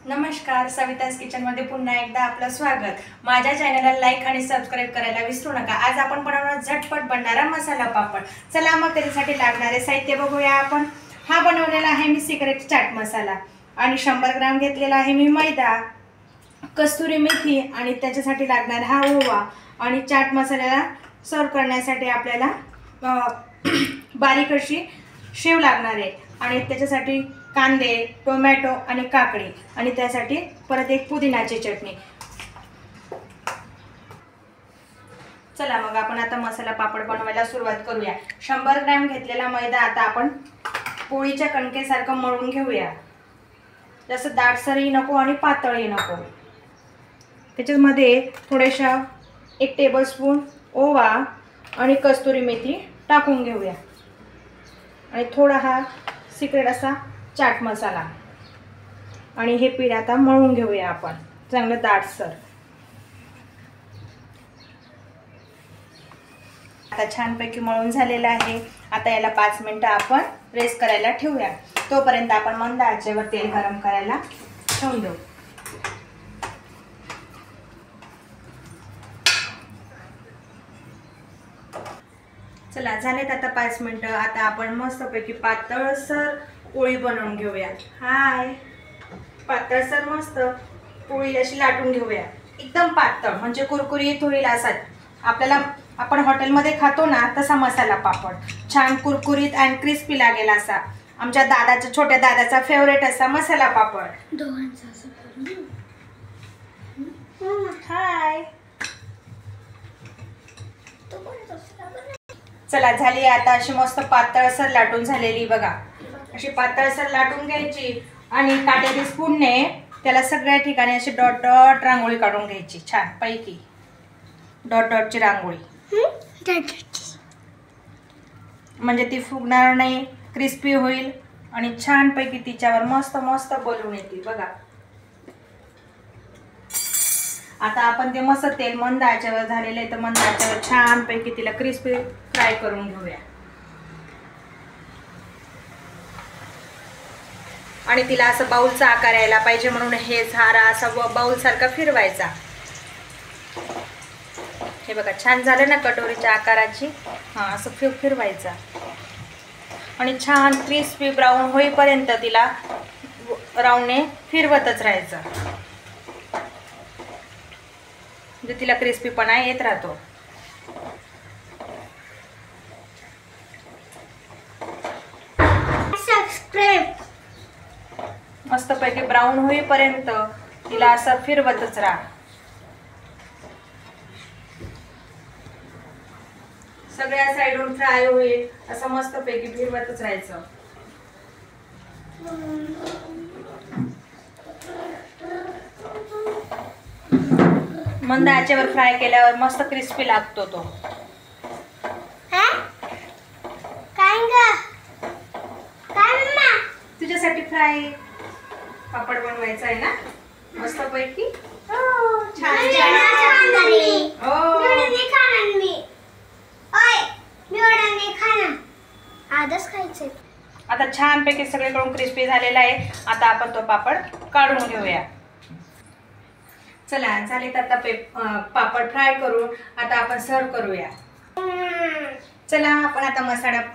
नमस्कार, सविताज किचन मध्ये पुन्हा एकदा आपलं स्वागत। माझ्या चॅनलला लाईक आणि सबस्क्राइब करायला विसरू नका। आज आपण बनवणार झटपट बनणारा मसाला पापड। चला मग त्यासाठी लागणारे साहित्य बघूया आपण। हा बनवलेला आहे मी सिक्रेट चाट मसाला आणि 100 ग्राम घेतलेला आहे मी मैदा, कस्तुरी मेथी आणि त्याच्यासाठी लागणार हा ओवा आणि चाट मसाल्याला सर्व करण्यासाठी आपल्याला बारीक अशी शेव लागणार आहे आणि त्याच्यासाठी कांदे, टोमॅटो आणि काकडी आणि त्यासाठी परत एक पुदिनाची चटणी। चला मग आपण आता मसाला पापड बनवायला सुरुवात करूया। 100 ग्रॅम घेतलेला मैदा आता आपण पोळीच्या कणकेसारखं मळून घेऊया। जसं दाटसरही नको आणि पातळही नको। त्याच्यामध्ये थोडेशा 1 टेबलस्पून ओवा आणि कस्तुरी मेथी टाकून घेऊया आणि थोडा हा सिक्रेट असा चाट मसाला आणि हे पीठ आता मळून घेऊया आपण चांगलं दाटसर। आता छानपैकी मळून झालेला आहे। आता याला 5 मिनिटं आपण रेस्ट करायला ठेवूया। तोपर्यंत आपण मंद आचेवर तेल गरम करायला ठेवून देऊ। चला झालेत आता 5 मिनिटं। आता आपण मस्तपैकी पातळसर पोळी बनवून घेऊया। हाय, पातळसर मस्त पोळी अशी लाटून घेऊया। एकदम पातळ म्हणजे कुरकुरीत होईल असा आपल्याला आपण हॉटेलमध्ये खातो ना तसा मसाला पापड छान कुरकुरीत आणि क्रिस्पी लागेल असा आमच्या दादाचा छोट्या दादाचा फेवरेट असा मसाला पापड। हाय, चला झाली आता अशी मस्त पातळसर लाटून झालेली बघा। अशी पातळसर लाटून घ्यायची आणि काटेरी स्पूनने त्याला सगळ्या ठिकाणी अशी डॉट डॉट रांगोळी काढून घ्यायची। छान पैकी डॉट डॉटची रांगोळी म्हणजे ती फुगणार नाही, क्रिस्पी होईल आणि छान पैकी तिच्यावर मस्त मस्त बोलून येते बघा। आता आपण ते मस्त तेल मंद आचेवर झालेलं आहे तर मंद आचेवर छान पैकी तिला क्रिस्पी फ्राय करून घेऊया आणि तिला असं बाउलचा आकार यायला पाहिजे म्हणून हे झारा असा बाउल सारखा फिरवायचा। हे बघा छान झालं ना कटोरीच्या आकाराची। हां, असं फिरवायचा आणि छान क्रिस्पी ब्राऊन होईपर्यंत तिला राऊंडने फिरवतच राहायचं म्हणजे तिला क्रिस्पीपणा येत राहतो। मस्तपैकी ब्राऊन होईपर्यंत तिला असं फिरवतच राहा। सगळ्या साइडून फ्राय होईल असं मस्तपैकी फिरवतच राहायचं। मंद आचेवर फ्राय केल्यावर मस्त क्रिस्पी लागतो तो। तुझ्यासाठी फ्राय पापड बनवायचा आहे ना मस्तपैकी। आता छानपैकी सगळीकडून क्रिस्पी झालेला आहे। आता आपण तो पापड काढून घेऊया। चला झाले तर आता पापड फ्राय करून आता आपण सर्व करूया। चला आपण आता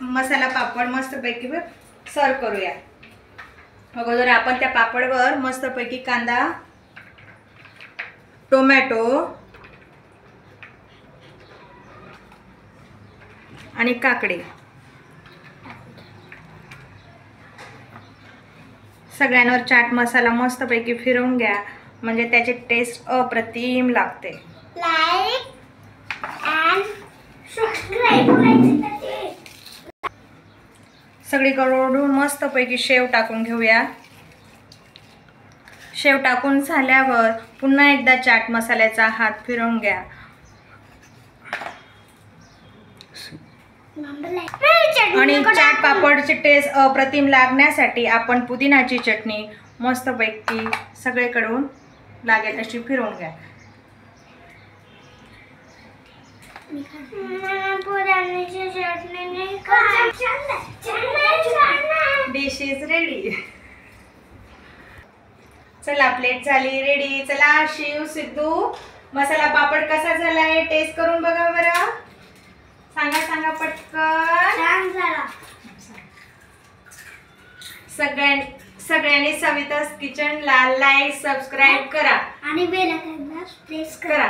मसाला पापड मस्तपैकी सर्व करूया। अगोदर आपण त्या पापडवर मस्तपैकी कांदा, टोमॅटो आणि काकडी सगळ्यांवर चाट मसाला मस्तपैकी फिरवून घ्या म्हणजे त्याची टेस्ट अप्रतिम लागते। सगळीकडून मस्तपैकी शेव टाकून घेऊया। शेव टाकून झाल्यावर पुन्हा एकदा चाट मसाल्याचा हात फिरवून घ्या आणि चाट पापडची टेस्ट अप्रतिम लागण्यासाठी आपण पुदिनाची चटणी मस्तपैकी सगळीकडून लागेल अशी फिरवून घ्या। Dish is ready. चला प्लेट झाली रेडी. चला शिव सिद्धू मसाला पापड कसा झालाय टेस्ट करून बघा बरं. सांगा सांगा पटकन. सगळ्यांनी सविताज किचनला लाईक सबस्क्राईब करा आणि बेल आयकॉनला प्रेस करा.